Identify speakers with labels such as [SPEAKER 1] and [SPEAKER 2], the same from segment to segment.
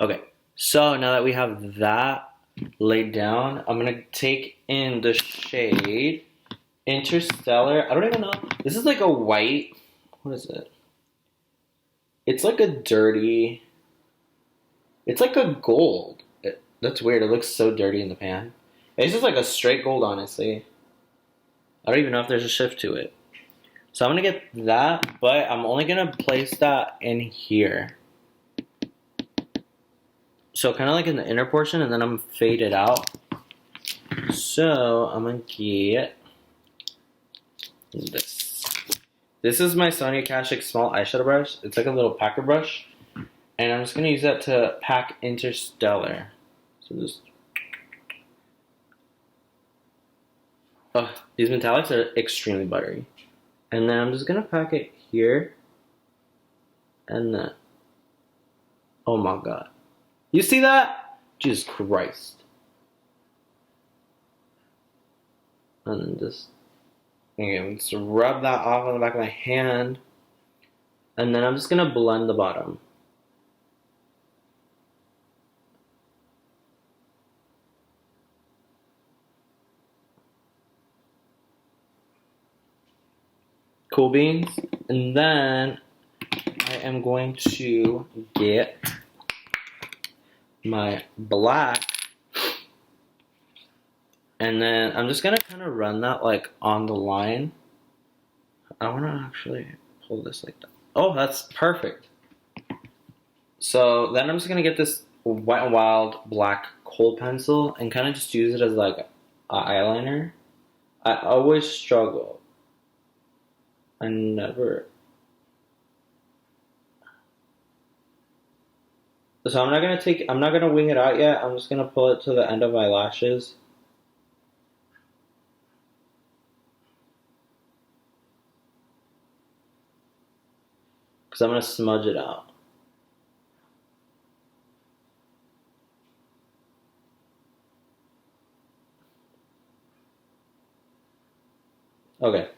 [SPEAKER 1] Okay, so now that we have that laid down, I'm gonna take in the shade Interstellar. I don't even know. This is like a white. What is it? It's like a dirty. It's like a gold. That's weird. It looks so dirty in the pan. It's just like a straight gold, honestly. I don't even know if there's a shift to it. So I'm gonna get that, but I'm only gonna place that in here. So kind of like in the inner portion, and then I'm gonna fade it out. So I'm gonna get this. This is my Sonia Kashuk small eyeshadow brush. It's like a little packer brush. And I'm just gonna use that to pack Interstellar. So just... Oh, these metallics are extremely buttery. And then I'm just gonna pack it here. And then... Oh my god. You see that? Jesus Christ. And then just... Okay, just rub that off on the back of my hand. And then I'm just gonna blend the bottom. Cool beans. And then I am going to get my black. And then I'm just gonna kind of run that like on the line. I wanna actually pull this like that. Oh, that's perfect. So then I'm just gonna get this Wet n Wild black kohl pencil and kind of just use it as like an eyeliner. I always struggle. I never. So I'm not gonna wing it out yet. I'm just gonna pull it to the end of my lashes. Because I'm gonna smudge it out. Okay.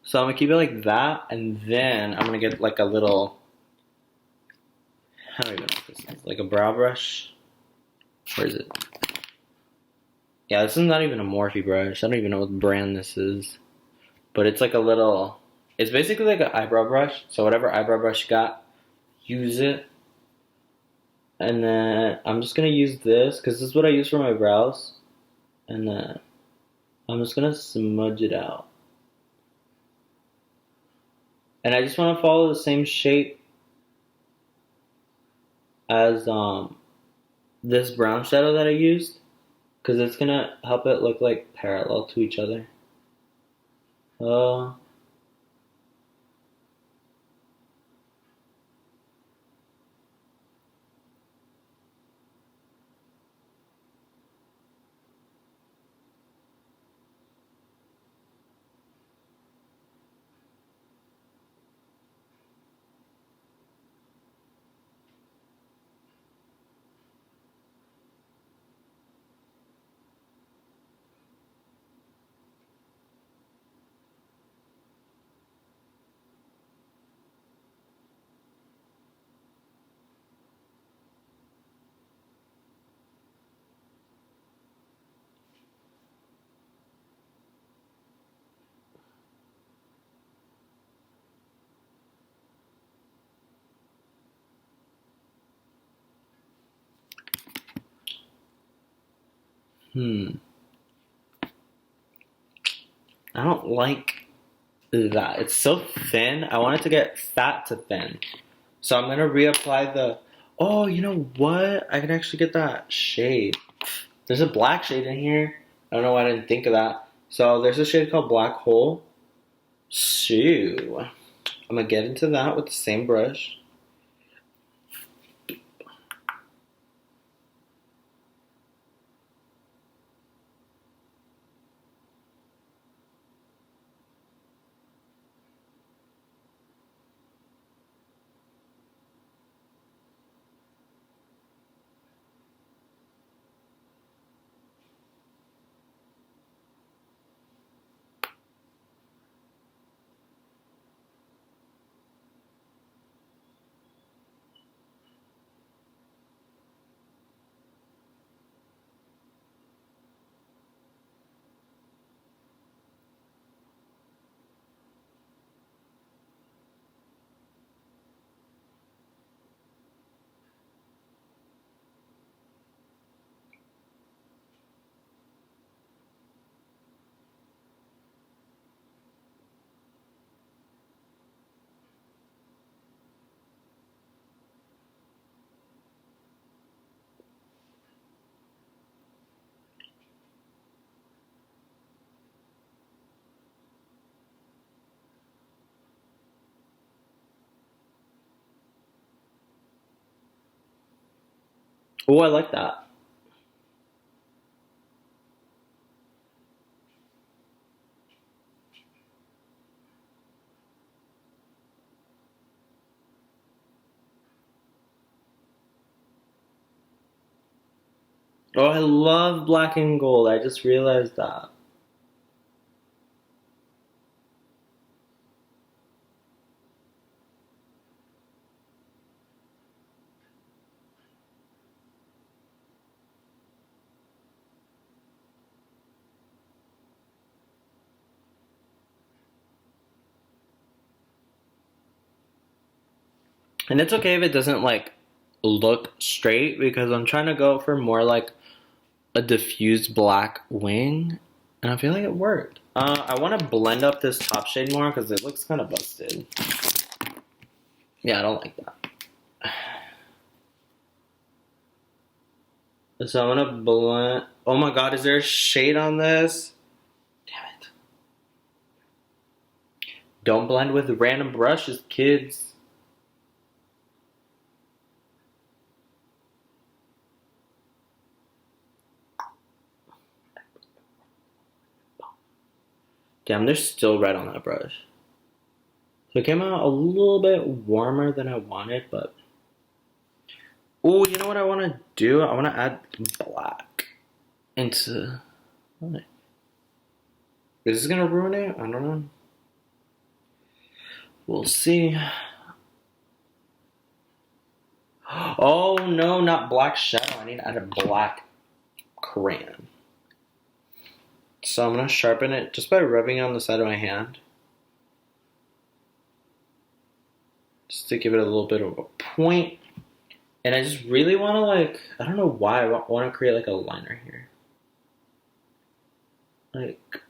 [SPEAKER 1] So I'm gonna keep it like that, and then I'm gonna get like a little, I don't even know what this is, like a brow brush. Where is it? Yeah, this is not even a Morphe brush. I don't even know what brand this is. But it's like a little, it's basically like an eyebrow brush. So whatever eyebrow brush you got, use it. And then I'm just gonna use this, because this is what I use for my brows. And then I'm just gonna smudge it out. And I just want to follow the same shape as this brown shadow that I used, because it's gonna help it look like parallel to each other. Uh, I don't like that. It's so thin. I want it to get fat to thin. So I'm gonna reapply the. Oh, you know what? I can actually get that shade. There's a black shade in here. I don't know why I didn't think of that. So there's a shade called Black Hole. So I'm gonna get into that with the same brush. Oh, I like that. Oh, I love black and gold. I just realized that. And it's okay if it doesn't like look straight because I'm trying to go for more like a diffused black wing, and I feel like it worked. I want to blend up this top shade more because it looks kind of busted. Yeah, I don't like that. So I'm gonna blend. Oh my god, is there a shade on this? Damn it. Don't blend with random brushes, kids. Damn, there's still red on that brush. So it came out a little bit warmer than I wanted, but... Oh, you know what I want to do? I want to add black into... Is this gonna ruin it? I don't know. We'll see. Oh no, not black shadow. I need to add a black crayon. So I'm gonna sharpen it just by rubbing it on the side of my hand. Just to give it a little bit of a point. And I just really want to like, I don't know why, I want to create like a liner here. Like...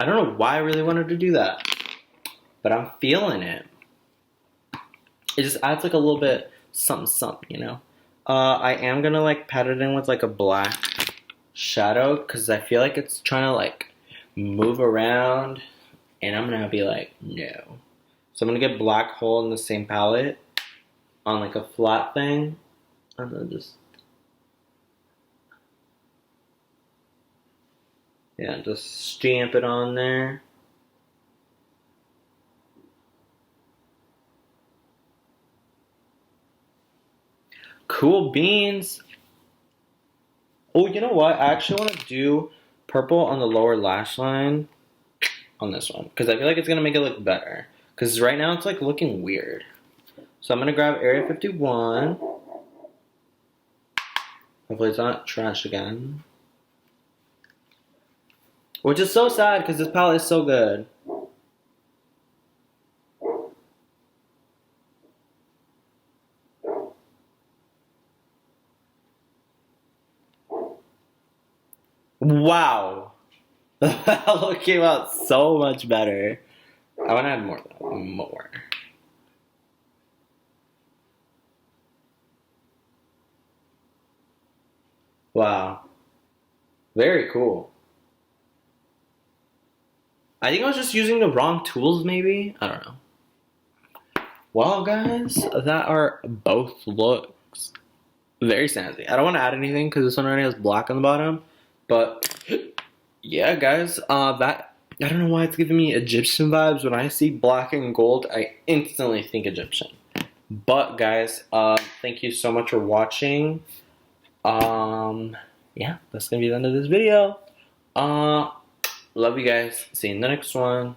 [SPEAKER 1] I don't know why I really wanted to do that, but I'm feeling it. It just adds like a little bit something something, you know? I am gonna like pat it in with like a black shadow because I feel like it's trying to like move around and I'm gonna be like, no. So I'm gonna get black hole in the same palette on like a flat thing and then just... Yeah, just stamp it on there. Cool beans. Oh, you know what? I actually want to do purple on the lower lash line on this one because I feel like it's going to make it look better. Because right now it's like looking weird. So I'm going to grab Area 51. Hopefully it's not trash again. Which is so sad because this palette is so good. Wow. That look came out so much better. I want to add more though. More. Wow. Very cool. I think I was just using the wrong tools maybe? I don't know. Well guys, that are both looks very snazzy. I don't want to add anything because this one already has black on the bottom. But yeah guys, that... I don't know why it's giving me Egyptian vibes. When I see black and gold, I instantly think Egyptian. But guys, thank you so much for watching. Yeah, that's gonna be the end of this video. Love you guys. See you in the next one.